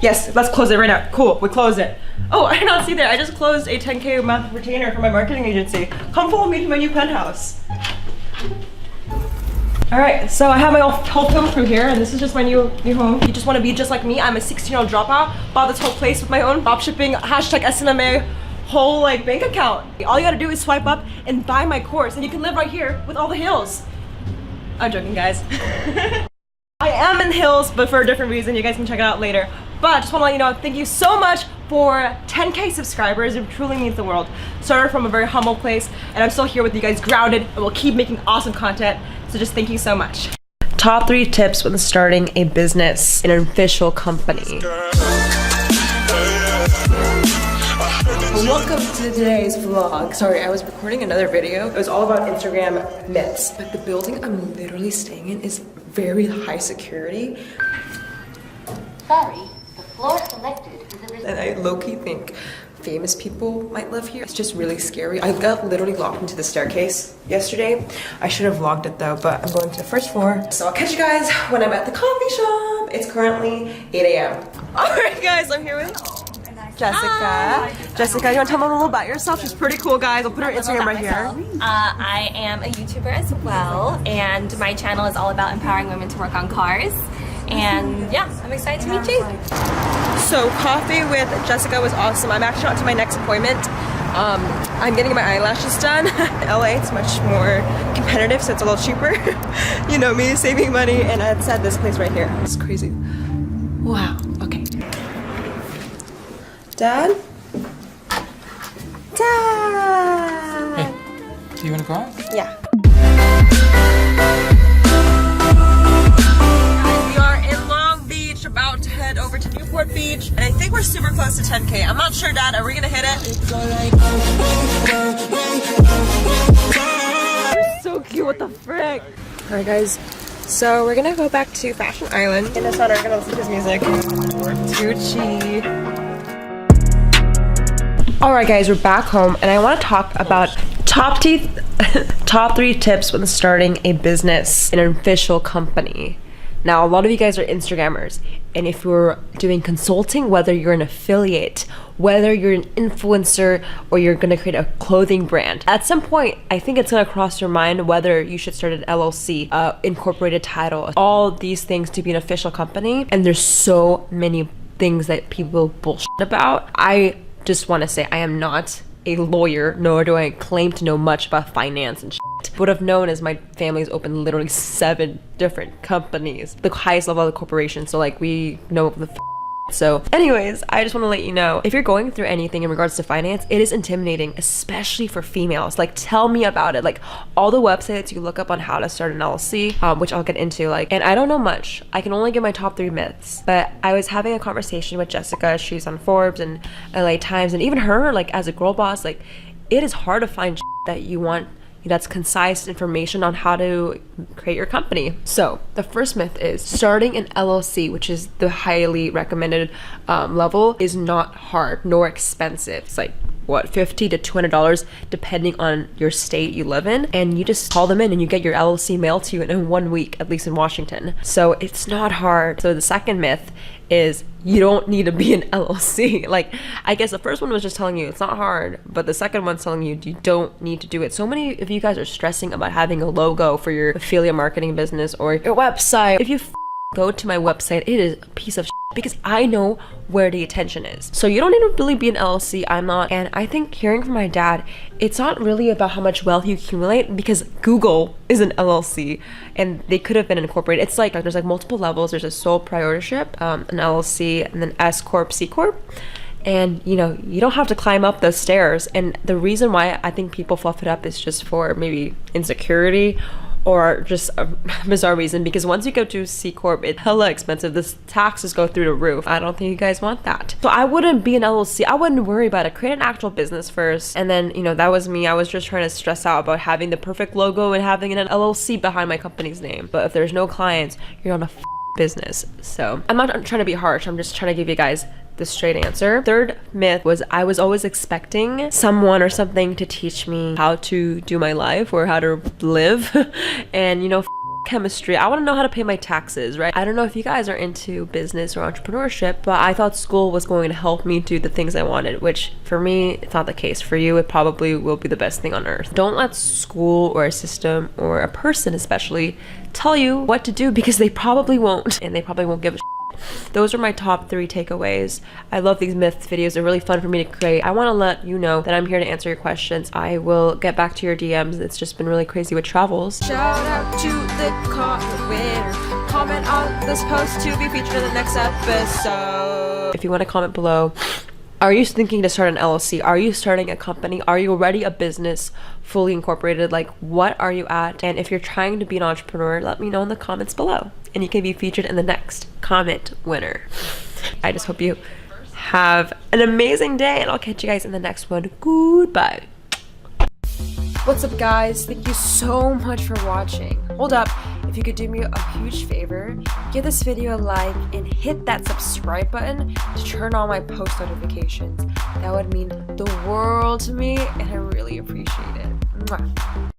Yes, let's close it right now. Cool, we close it. Oh, I did not see that. I just closed a 10K a month retainer for my marketing agency. Come follow me to my new penthouse. All right, so I have my whole film crew here, and this is just my new home. You just want to be just like me. I'm a 16-year-old dropout. Bought this whole place with my own dropshipping #SNMA whole like bank account. All you gotta do is swipe up and buy my course, and you can live right here with all the hills. I'm joking, guys. I am in Hills, but for a different reason. You guys can check it out later. But I just want to let you know, thank you so much for 10K subscribers. It truly means the world. Started from a very humble place, and I'm still here with you guys, grounded, and we'll keep making awesome content. So just thank you so much. Top 3 tips when starting a business in an official company. Welcome to today's vlog. Sorry, I was recording another video. It was all about Instagram myths. But the building I'm literally staying in is very high security. Sorry, the floor selected is a And I low-key think famous people might live here. It's just really scary. I got literally locked into the staircase yesterday. I should have vlogged it though, but I'm going to the first floor. So I'll catch you guys when I'm at the coffee shop. It's currently 8 a.m. Alright guys, I'm here with Jessica. Hi. Jessica, you want to tell me a little about yourself? She's pretty cool, guys. I'll put her Instagram right here. I am a YouTuber as well, and my channel is all about empowering women to work on cars. And yeah, I'm excited to meet you. So coffee with Jessica was awesome. I'm actually on to my next appointment. I'm getting my eyelashes done. LA, it's much more competitive, so it's a little cheaper. You know me, saving money, and it's at this place right here. It's crazy. Wow, okay. Dad? Dad! Hey, do you want to go out? Yeah. We are in Long Beach, about to head over to Newport Beach, and I think we're super close to 10K. I'm not sure, Dad. Are we gonna hit it? You're so cute. What the frick? All right, guys. So we're gonna go back to Fashion Island. In the sun, we're gonna listen to his music. Gucci. Alright guys, we're back home, and I want to talk about top 3 tips when starting a business in an official company. Now, a lot of you guys are Instagrammers, and if you're doing consulting, whether you're an affiliate, whether you're an influencer, or you're going to create a clothing brand, at some point, I think it's going to cross your mind whether you should start an LLC, incorporated title, all these things to be an official company. And there's so many things that people bullshit about. I just want to say I am not a lawyer, nor do I claim to know much about finance and shit. Would have known as my family's opened literally 7 different companies, the highest level of the corporation, so like we know the so anyways, I just want to let you know, if you're going through anything in regards to finance, it is intimidating, especially for females. Like, tell me about it. Like, all the websites you look up on how to start an LLC, which I'll get into, like, and I don't know much. I can only give my top 3 myths, but I was having a conversation with Jessica. She's on Forbes and LA Times, and even her, like, as a girl boss, like, it is hard to find that you want that's concise information on how to create your company. So the first myth is starting an LLC, which is the highly recommended level, is not hard nor expensive. It's like what, $50 to $200 depending on your state you live in, and you just call them in and you get your LLC mailed to you in 1 week, at least in Washington. So it's not hard. So the second myth is you don't need to be an LLC. Like, I guess the first one was just telling you it's not hard, but the second one's telling you you don't need to do it. So many of you guys are stressing about having a logo for your affiliate marketing business or your website. If you go to my website, it is a piece of shit because I know where the attention is. So you don't need to really be an LLC. I'm not. And I think hearing from my dad, it's not really about how much wealth you accumulate, because Google is an LLC and they could have been incorporated. It's like there's like multiple levels. There's a sole proprietorship, an LLC, and then S Corp, C Corp. And you know, you don't have to climb up those stairs. And the reason why I think people fluff it up is just for maybe insecurity or just a bizarre reason, because once you go to C Corp, it's hella expensive. The taxes go through the roof. I don't think you guys want that. So I wouldn't be an LLC. I wouldn't worry about it. Create an actual business first. And then, you know, that was me. I was just trying to stress out about having the perfect logo and having an LLC behind my company's name. But if there's no clients, you're on a business. So I'm not trying to be harsh. I'm just trying to give you guys the straight answer. Third myth was I was always expecting someone or something to teach me how to do my life or how to live. And you know, chemistry. I want to know how to pay my taxes, right? I don't know if you guys are into business or entrepreneurship, but I thought school was going to help me do the things I wanted, which for me, it's not the case. For you, it probably will be the best thing on earth. Don't let school or a system or a person especially tell you what to do, because they probably won't, and they probably won't give a Those are my top 3 takeaways. I love these myth videos. They're really fun for me to create. I want to let you know that I'm here to answer your questions. I will get back to your DMs. It's just been really crazy with travels. Shout out to the comment winner. Comment on this post to be featured in the next episode. If you want to comment below, are you thinking to start an LLC? Are you starting a company? Are you already a business fully incorporated? Like, what are you at? And if you're trying to be an entrepreneur, let me know in the comments below, and you can be featured in the next comment winner. I just hope you have an amazing day, and I'll catch you guys in the next one. Goodbye. What's up, guys? Thank you so much for watching. Hold up. If you could do me a huge favor, give this video a like and hit that subscribe button to turn on my post notifications. That would mean the world to me, and I really appreciate it. Mwah.